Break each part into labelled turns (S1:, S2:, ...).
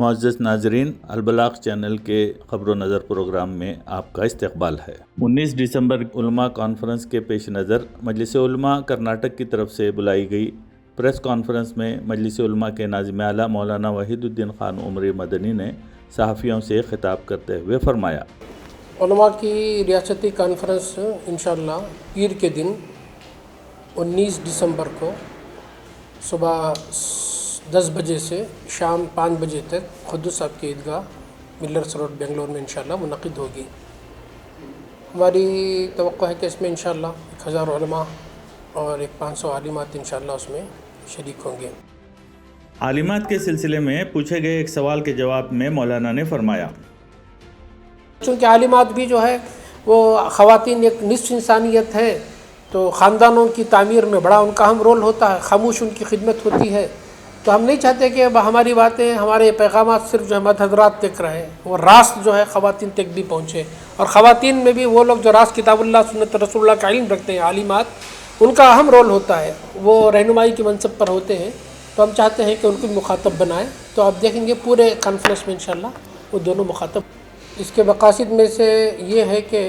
S1: معزز ناظرین، البلاغ چینل کے خبر و نظر پروگرام میں آپ کا استقبال ہے۔ 19 دسمبر علماء کانفرنس کے پیش نظر مجلس علماء کرناٹک کی طرف سے بلائی گئی پریس کانفرنس میں مجلس علماء کے ناظم اعلیٰ مولانا وحید الدین خان عمری مدنی نے صحافیوں سے خطاب کرتے ہوئے فرمایا:
S2: علماء کی ریاستی کانفرنس انشاءاللہ پیر کے دن 19 دسمبر کو صبح 10 بجے سے شام 5 بجے تک قدس صاحب کی عیدگاہ ملرس روڈ بنگلور میں انشاءاللہ منعقد ہوگی۔ ہماری توقع ہے کہ اس میں انشاءاللہ 1000 علماء اور 500 عالمات انشاءاللہ اس میں شریک ہوں گے۔
S1: عالمات کے سلسلے میں پوچھے گئے ایک سوال کے جواب میں مولانا نے فرمایا:
S2: چونکہ عالمات بھی جو ہے وہ خواتین ایک نصف انسانیت ہے، تو خاندانوں کی تعمیر میں بڑا ان کا اہم رول ہوتا ہے، خاموش ان کی خدمت ہوتی ہے۔ تو ہم نہیں چاہتے کہ ہماری باتیں، ہمارے پیغامات صرف جو ہمارے حضرات تک رہیں، وہ راست جو ہے خواتین تک بھی پہنچے، اور خواتین میں بھی وہ لوگ جو راست کتاب اللہ سنت رسول اللہ کا علم رکھتے ہیں، عالمات، ان کا اہم رول ہوتا ہے، وہ رہنمائی کے منصب پر ہوتے ہیں، تو ہم چاہتے ہیں کہ ان کو مخاطب بنائیں۔ تو آپ دیکھیں گے پورے کانفرنس میں انشاءاللہ وہ دونوں مخاطب۔ اس کے مقاصد میں سے یہ ہے کہ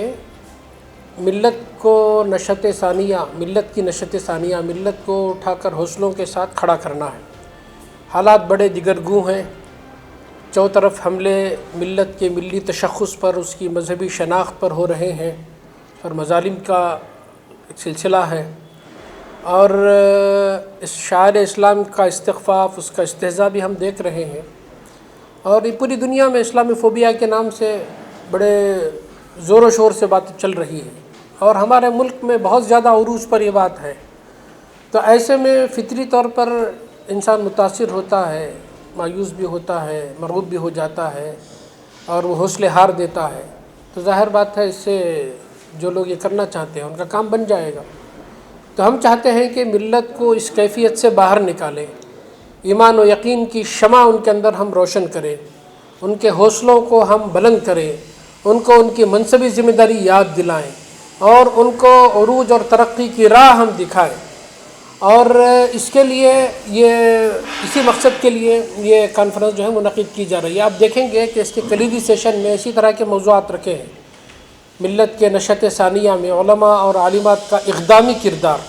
S2: ملت کو نشأت ثانیہ، ملت کی نشأت ثانیہ، ملت کو اٹھا کر حوصلوں کے ساتھ کھڑا کرنا ہے۔ حالات بڑے دگرگوں ہیں، چوں طرف حملے ملت کے ملی تشخص پر، اس کی مذہبی شناخت پر ہو رہے ہیں، اور مظالم کا ایک سلسلہ ہے، اور اس شعائر اسلام کا استخفاف، اس کا استہزاء بھی ہم دیکھ رہے ہیں، اور یہ پوری دنیا میں اسلامی فوبیا کے نام سے بڑے زور و شور سے بات چل رہی ہے، اور ہمارے ملک میں بہت زیادہ عروج پر یہ بات ہے۔ تو ایسے میں فطری طور پر انسان متاثر ہوتا ہے، مایوس بھی ہوتا ہے، مرعوب بھی ہو جاتا ہے، اور وہ حوصلے ہار دیتا ہے۔ تو ظاہر بات ہے اس سے جو لوگ یہ کرنا چاہتے ہیں ان کا کام بن جائے گا۔ تو ہم چاہتے ہیں کہ ملت کو اس کیفیت سے باہر نکالیں، ایمان و یقین کی شمع ان کے اندر ہم روشن کریں، ان کے حوصلوں کو ہم بلند کریں، ان کو ان کی منصبی ذمہ داری یاد دلائیں، اور ان کو عروج اور ترقی کی راہ ہم دکھائیں۔ اور اس کے لیے اسی مقصد کے لیے یہ کانفرنس جو ہے منعقد کی جا رہی ہے۔ آپ دیکھیں گے کہ اس کے کلیدی سیشن میں اسی طرح کے موضوعات رکھے ہیں۔ ملت کے نشأت ثانیہ میں علماء اور عالمات کا اقدامی کردار۔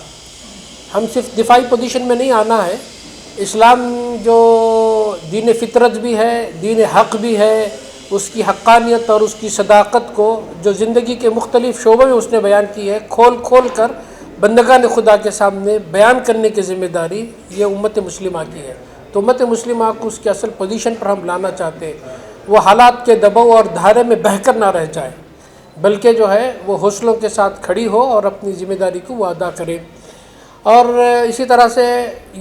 S2: ہم صرف دفاعی پوزیشن میں نہیں آنا ہے۔ اسلام جو دین فطرت بھی ہے، دین حق بھی ہے، اس کی حقانیت اور اس کی صداقت کو جو زندگی کے مختلف شعبوں میں اس نے بیان کی ہے، کھول کھول کر بندگان خدا کے سامنے بیان کرنے کی ذمہ داری یہ امت مسلمہ کی ہے۔ تو امت مسلمہ کو اس کے اصل پوزیشن پر ہم لانا چاہتے ہیں، وہ حالات کے دباؤ اور دھارے میں بہہ کر نہ رہ جائے، بلکہ جو ہے وہ حوصلوں کے ساتھ کھڑی ہو اور اپنی ذمہ داری کو وہ ادا کرے۔ اور اسی طرح سے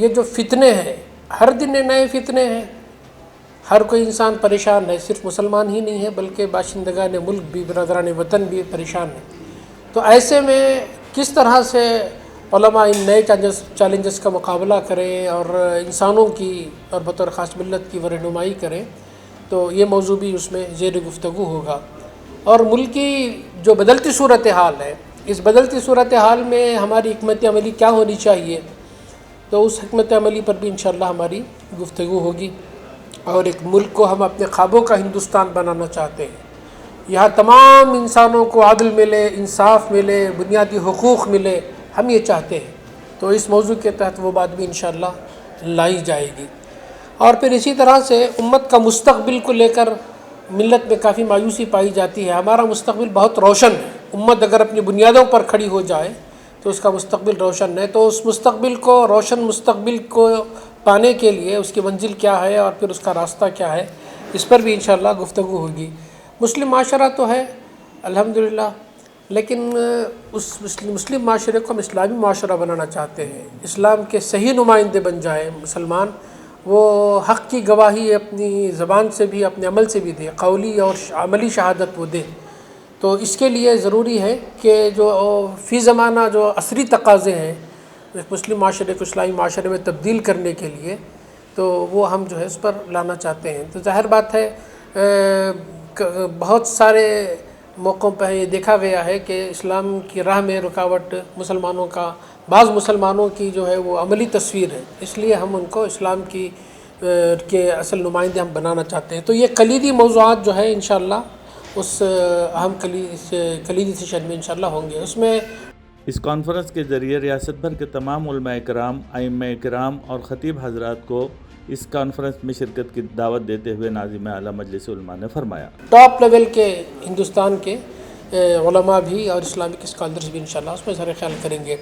S2: یہ جو فتنے ہیں، ہر دن نئے فتنے ہیں، ہر کوئی انسان پریشان ہے، صرف مسلمان ہی نہیں ہے بلکہ باشندگان ملک بھی، برادران وطن بھی پریشان ہیں۔ تو ایسے میں کس طرح سے علماء ان نئے چیلنجز کا مقابلہ کریں اور انسانوں کی اور بطور خاص ملت کی وہ رہنمائی کریں، تو یہ موضوع بھی اس میں زیر گفتگو ہوگا۔ اور ملکی جو بدلتی صورتحال ہے، اس بدلتی صورتحال میں ہماری حکمت عملی کیا ہونی چاہیے، تو اس حکمت عملی پر بھی انشاءاللہ ہماری گفتگو ہوگی۔ اور ایک ملک کو ہم اپنے خوابوں کا ہندوستان بنانا چاہتے ہیں، یہاں تمام انسانوں کو عدل ملے، انصاف ملے، بنیادی حقوق ملے، ہم یہ چاہتے ہیں۔ تو اس موضوع کے تحت وہ بات بھی انشاءاللہ لائی جائے گی۔ اور پھر اسی طرح سے امت کا مستقبل کو لے کر ملت میں کافی مایوسی پائی جاتی ہے۔ ہمارا مستقبل بہت روشن ہے، امت اگر اپنی بنیادوں پر کھڑی ہو جائے تو اس کا مستقبل روشن ہے۔ تو اس مستقبل کو، روشن مستقبل کو پانے کے لیے اس کی منزل کیا ہے اور پھر اس کا راستہ کیا ہے، اس پر بھی انشاءاللہ گفتگو ہوگی۔ مسلم معاشرہ تو ہے الحمدللہ، لیکن اس مسلم معاشرے کو ہم اسلامی معاشرہ بنانا چاہتے ہیں، اسلام کے صحیح نمائندے بن جائیں مسلمان، وہ حق کی گواہی اپنی زبان سے بھی، اپنے عمل سے بھی دے، قولی اور عملی شہادت وہ دے۔ تو اس کے لیے ضروری ہے کہ جو فی زمانہ جو عصری تقاضے ہیں مسلم معاشرے کو اسلامی معاشرے میں تبدیل کرنے کے لیے، تو وہ ہم جو ہے اس پر لانا چاہتے ہیں۔ تو ظاہر بات ہے بہت سارے موقعوں پہ یہ دیکھا گیا ہے کہ اسلام کی راہ میں رکاوٹ مسلمانوں کا، بعض مسلمانوں کی جو ہے وہ عملی تصویر ہے، اس لیے ہم ان کو اسلام کی کے اصل نمائندے ہم بنانا چاہتے ہیں. تو یہ کلیدی موضوعات جو ہے انشاءاللہ اس اہم کلیدی سیشن میں انشاءاللہ ہوں گے. اس میں
S1: اس کانفرنس کے ذریعے ریاست بھر کے تمام علماء کرام، ائمہ کرام اور خطیب حضرات کو اس کانفرنس میں شرکت کی دعوت دیتے ہوئے ناظم اعلیٰ مجلس علماء نے فرمایا
S2: ٹاپ لیول کے ہندوستان کے علماء بھی اور اسلامک اسکالرز بھی انشاءاللہ اس میں زیر خیال کریں گے.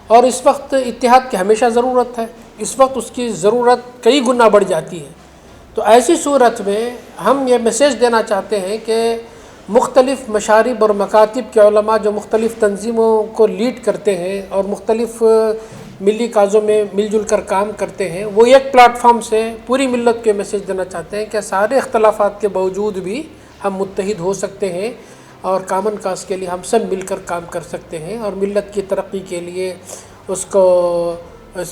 S2: اور اس وقت اتحاد کی ہمیشہ ضرورت ہے، اس وقت اس کی ضرورت کئی گنا بڑھ جاتی ہے. تو ایسی صورت میں ہم یہ میسیج دینا چاہتے ہیں کہ مختلف مشارب اور مکاتب کے علماء جو مختلف تنظیموں کو لیڈ کرتے ہیں اور مختلف ملی کازوں میں مل جل کر کام کرتے ہیں، وہ ایک پلیٹ فارم سے پوری ملت کے میسیج دینا چاہتے ہیں کہ سارے اختلافات کے باوجود بھی ہم متحد ہو سکتے ہیں اور کامن کاز کے لیے ہم سب مل کر کام کر سکتے ہیں، اور ملت کی ترقی کے لیے اس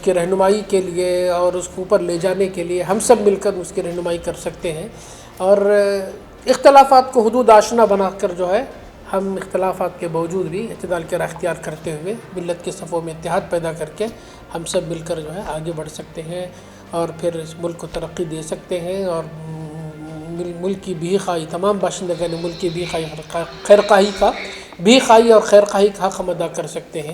S2: کی رہنمائی کے لیے اور اس کو اوپر لے جانے کے لیے ہم سب مل کر اس کی رہنمائی کر سکتے ہیں. اور اختلافات کو حدود آشنا بنا کر جو ہے ہم اختلافات کے باوجود بھی اعتدال کے راہ اختیار کرتے ہوئے ملت کے صفوں میں اتحاد پیدا کر کے ہم سب مل کر جو ہے آگے بڑھ سکتے ہیں اور پھر اس ملک کو ترقی دے سکتے ہیں اور ملک کی بھی خواہی، تمام باشندگان ملک کی بھی خواہی اور خیر خواہی کا حق ہم ادا کر سکتے ہیں.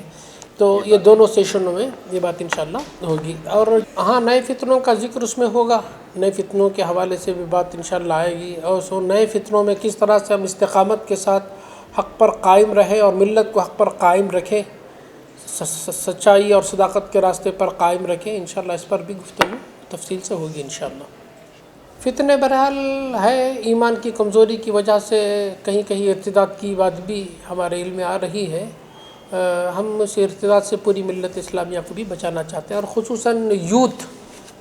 S2: تو یہ دونوں سیشنوں میں یہ بات انشاءاللہ ہوگی. اور ہاں، نئے فتنوں کا ذکر اس میں ہوگا، نئے فتنوں کے حوالے سے بھی بات انشاءاللہ آئے گی، اور سو نئے فتنوں میں کس طرح سے ہم استقامت کے ساتھ حق پر قائم رہیں اور ملت کو حق پر قائم رکھیں، سچائی اور صداقت کے راستے پر قائم رکھیں. انشاءاللہ اس پر بھی گفتگو تفصیل سے ہوگی انشاءاللہ. فتنے بہرحال ہے، ایمان کی کمزوری کی وجہ سے کہیں کہیں ارتداد کی بات بھی ہمارے علم میں آ رہی ہے. ہم اس ارتداد سے پوری ملت اسلامیہ کو بھی بچانا چاہتے ہیں، اور خصوصاً یوتھ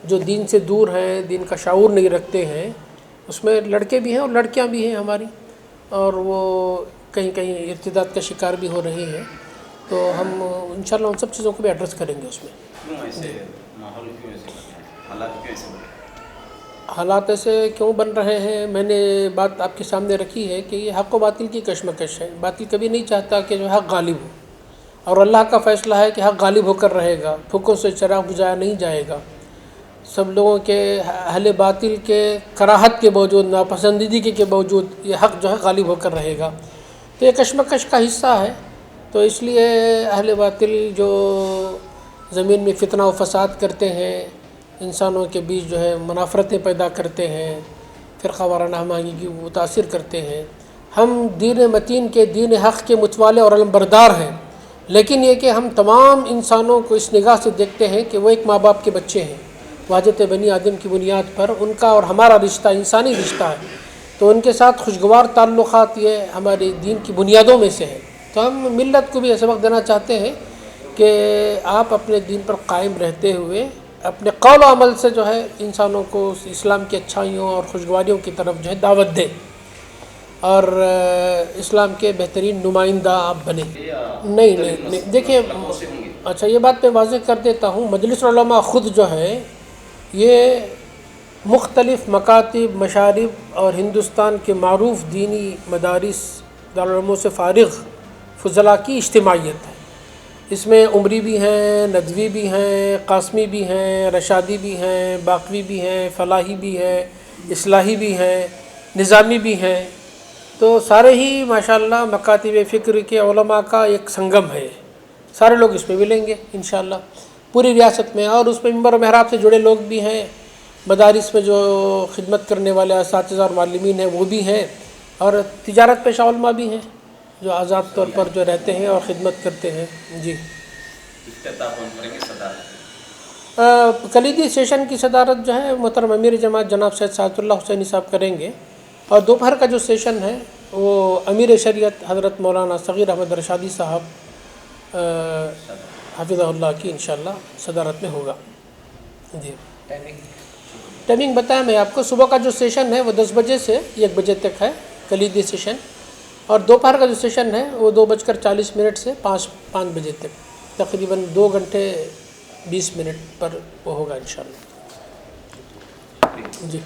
S2: جو دین سے دور ہیں، دین کا شعور نہیں رکھتے ہیں، اس میں لڑکے بھی ہیں اور لڑکیاں بھی ہیں ہماری، اور وہ کہیں کہیں ارتداد کا شکار بھی ہو رہے ہیں. تو ہم انشاءاللہ ان سب چیزوں کو بھی ایڈریس کریں گے. اس میں حالات ایسے کیوں بن رہے ہیں، میں نے بات آپ کے سامنے رکھی ہے کہ یہ حق و باطل کی کشمکش ہے. باطل کبھی نہیں چاہتا کہ جو حق غالب ہو، اور اللہ کا فیصلہ ہے کہ حق غالب ہو کر رہے گا، پھوکوں سے چراغ بجھایا نہیں جائے گا. سب لوگوں کے اہل باطل کے کراہت کے باوجود، ناپسندیدگی کے باوجود یہ حق جو ہے غالب ہو کر رہے گا. تو یہ کشمکش کا حصہ ہے. تو اس لیے اہل باطل جو زمین میں فتنہ و فساد کرتے ہیں، انسانوں کے بیچ جو ہے منافرتیں پیدا کرتے ہیں، فرقہ وارانہ ہمانگی کی متاثر کرتے ہیں. ہم دین متین کے، دین حق کے متوالے اور علمبردار ہیں، لیکن یہ کہ ہم تمام انسانوں کو اس نگاہ سے دیکھتے ہیں کہ وہ ایک ماں باپ کے بچے ہیں. واجت بنی آدم کی بنیاد پر ان کا اور ہمارا رشتہ انسانی رشتہ ہے. تو ان کے ساتھ خوشگوار تعلقات یہ ہمارے دین کی بنیادوں میں سے ہے. تو ہم ملت کو بھی یہ سبق دینا چاہتے ہیں کہ آپ اپنے دین پر قائم رہتے ہوئے اپنے قول و عمل سے جو ہے انسانوں کو اسلام کی اچھائیوں اور خوشگواریوں کی طرف جو ہے دعوت دیں، اور اسلام کے بہترین نمائندہ آپ بنیں. نہیں دیکھیے، اچھا یہ بات میں واضح کر دیتا ہوں، مجلس علماء خود جو ہے یہ مختلف مکاتب، مشارب اور ہندوستان کے معروف دینی مدارس، دارالعلوموں سے فارغ فضلاء کی اجتماعیت ہے. اس میں عمری بھی ہیں، ندوی بھی ہیں، قاسمی بھی ہیں، رشادی بھی ہیں، باقوی بھی ہیں، فلاحی بھی ہیں، اصلاحی بھی ہیں، نظامی بھی ہیں. تو سارے ہی ماشاءاللہ مکاتب فکر کے علماء کا ایک سنگم ہے. سارے لوگ اس میں ملیں گے انشاءاللہ پوری ریاست میں، اور اس میں منبر و محراب سے جڑے لوگ بھی ہیں، مدارس میں جو خدمت کرنے والے اساتذہ اور معلمین ہیں وہ بھی ہیں، اور تجارت پیشہ علماء بھی ہیں جو آزاد طور پر جو رہتے ہیں اور خدمت کرتے ہیں. جی، کلیدی سیشن کی صدارت جو ہے محترم امیر جماعت جناب سید سعادت اللہ حسینی صاحب کریں گے، اور دوپہر کا جو سیشن ہے وہ امیر شریعت حضرت مولانا صغیر احمد رشادی صاحب حفظہ اللہ کی انشاءاللہ صدارت میں ہوگا. جی، ٹائمنگ بتایا میں آپ کو. صبح کا جو سیشن ہے وہ 10 بجے سے 1 بجے تک ہے کلیدی سیشن، اور دوپہر کا جو سیشن ہے وہ 2:40 سے 5 بجے تک، تقریباً 2 گھنٹے 20 منٹ پر وہ ہوگا انشاءاللہ. جی.